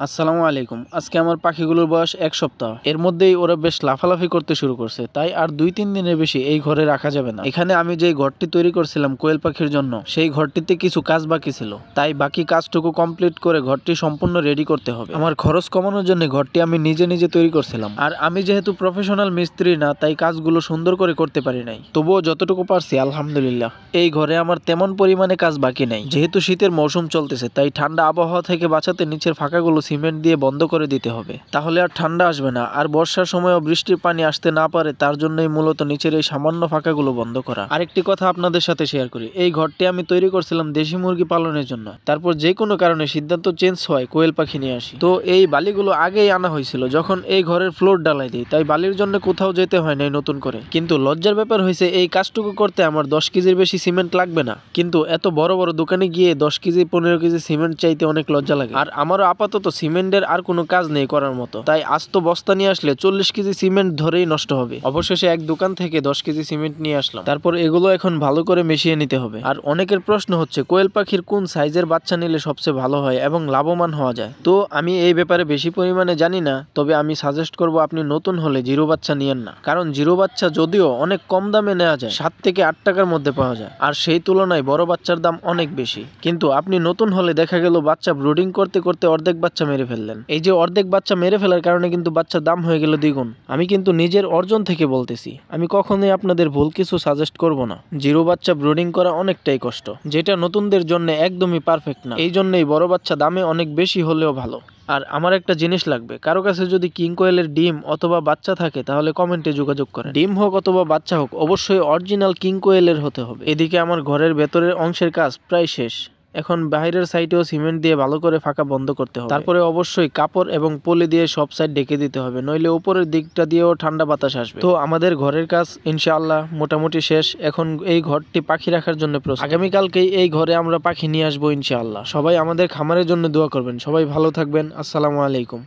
আসসালামু আলাইকুম। আজকে আমার পাখিগুলোর বয়স ১ সপ্তাহ। এর মধ্যেই ওরা বেশ লাফালাফি করতে শুরু করছে। তাই আর ২-৩ দিনের বেশি এই ঘরে রাখা যাবে না। এখানে আমি যেই ঘরটি তৈরি করছিলাম কোয়েল পাখির জন্য, সেই ঘরটিতে কিছু কাজ বাকি ছিল। তাই বাকি কাজটুকু কমপ্লিট করে ঘরটি সম্পূর্ণ রেডি করতে হবে। আমার খরচ কমানোর জন্য ঘরটি আমি নিজে নিজে তৈরি করছিলাম। আর আমি যেহেতু প্রফেশনাল মিস্ত্রি না, তাই কাজগুলো সুন্দর করে করতে পারি নাই। তবুও যতটুকু পারছি আলহামদুলিল্লাহ। এই ঘরে আমার তেমন পরিমাণে কাজ বাকি নাই। যেহেতু শীতের মৌসুম চলতেছে, তাই ঠান্ডা আবহাওয়া থেকে বাঁচাতে নিচের ফাঁকাগুলো সিমেন্ট দিয়ে বন্ধ করে দিতে হবে। তাহলে আর ঠান্ডা আসবে না। আর বর্ষার সময়ও বৃষ্টির পানি আসতে না পারে, তার জন্যই মূলত নিচের এই সামান্য ফাঁকাগুলো বন্ধ করা। আরেকটি কথা আপনাদের সাথে শেয়ার করি। এই ঘরটি আমি তৈরি করছিলাম দেশি মুরগি পালনের জন্য। তারপর যে কোনো কারণে সিদ্ধান্ত চেঞ্জ হয় কোয়েল পাখি নিয়ে আসি। তো এই বালিগুলো আগেই আনা হয়েছিল যখন এই ঘরের ফ্লোর ডালাই দিই, তাই বালির জন্য কোথাও যেতে হয় নাই নতুন করে। কিন্তু লজ্জার ব্যাপার হয়েছে, এই কাজটুকু করতে আমার 10 কেজির বেশি সিমেন্ট লাগবে না। কিন্তু এত বড় বড় দোকানে গিয়ে 10 কেজি 15 কেজি সিমেন্ট চাইতে অনেক লজ্জা লাগে। আর আমারও আপাতত সিমেন্টের আর কোনো কাজ নেই করার মতো। তাই আস্ত বস্তা নিয়ে আসলে 40 কেজি সিমেন্ট ধরেই নষ্ট হবে। অবশেষে এক দোকান থেকে 10 কেজি সিমেন্ট নিয়ে আসলাম। তারপর এগুলো এখন ভালো করে মিশিয়ে নিতে হবে। আর অনেকের প্রশ্ন হচ্ছে কোয়েল পাখির কোন সাইজের বাচ্চা নিলে সবচেয়ে ভালো হয় এবং লাভবান হওয়া যায়। তো আমি এই ব্যাপারে বেশি পরিমাণে জানি না, তবে আমি সাজেস্ট করব আপনি নতুন হলে জিরো বাচ্চা নিয়েন না। কারণ জিরো বাচ্চা যদিও অনেক কম দামে নেওয়া যায়, 7 থেকে 8 টাকার মধ্যে পাওয়া যায়। আর সেই তুলনায় বড় বাচ্চার দাম অনেক বেশি। কিন্তু আপনি নতুন হলে দেখা গেল বাচ্চা ব্রুডিং করতে করতে অর্ধেক বাচ্চা মেরে ফেললেন। এই যে অর্ধেক বাচ্চা মেরে ফেলার কারণে কিন্তু বাচ্চার দাম হয়ে গেল দ্বিগুণ। আমি কিন্তু নিজের অর্জন থেকে বলতেছি, আমি কখনোই আপনাদের ভুল কিছু সাজেস্ট করব না। জিরো বাচ্চা ব্রুডিং করা অনেকটাই কষ্ট, যেটা নতুনদের জন্য একদমই পারফেক্ট না। এই জন্যই বড় বাচ্চা দামে অনেক বেশি হলেও ভালো। আর আমার একটা জিনিস লাগবে, কারো কাছে যদি কিং কোয়েলের ডিম অথবা বাচ্চা থাকে তাহলে কমেন্টে যোগাযোগ করেন। ডিম হোক অথবা বাচ্চা হোক, অবশ্যই অরিজিনাল কিং কোয়েলের হতে হবে। এদিকে আমার ঘরের ভেতরের অংশের কাজ প্রায় শেষ। এখন বাইরের সাইডেও সিমেন্ট দিয়ে ভালো করে ফাঁকা বন্ধ করতে হবে। তারপরে অবশ্যই কাপড় এবং পলি দিয়ে সব সাইড ঢেকে দিতে হবে, নইলে উপরের দিকটা দিয়েও ঠান্ডা বাতাস আসবে। তো আমাদের ঘরের কাজ ইনশাআল্লাহ মোটামুটি শেষ। এখন এই ঘরটি পাখি রাখার জন্য প্রস্তুত। আগামীকালকেই এই ঘরে আমরা পাখি নিয়ে আসবো ইনশাআল্লাহ। সবাই আমাদের খামারের জন্য দোয়া করবেন। সবাই ভালো থাকবেন। আসসালামু আলাইকুম।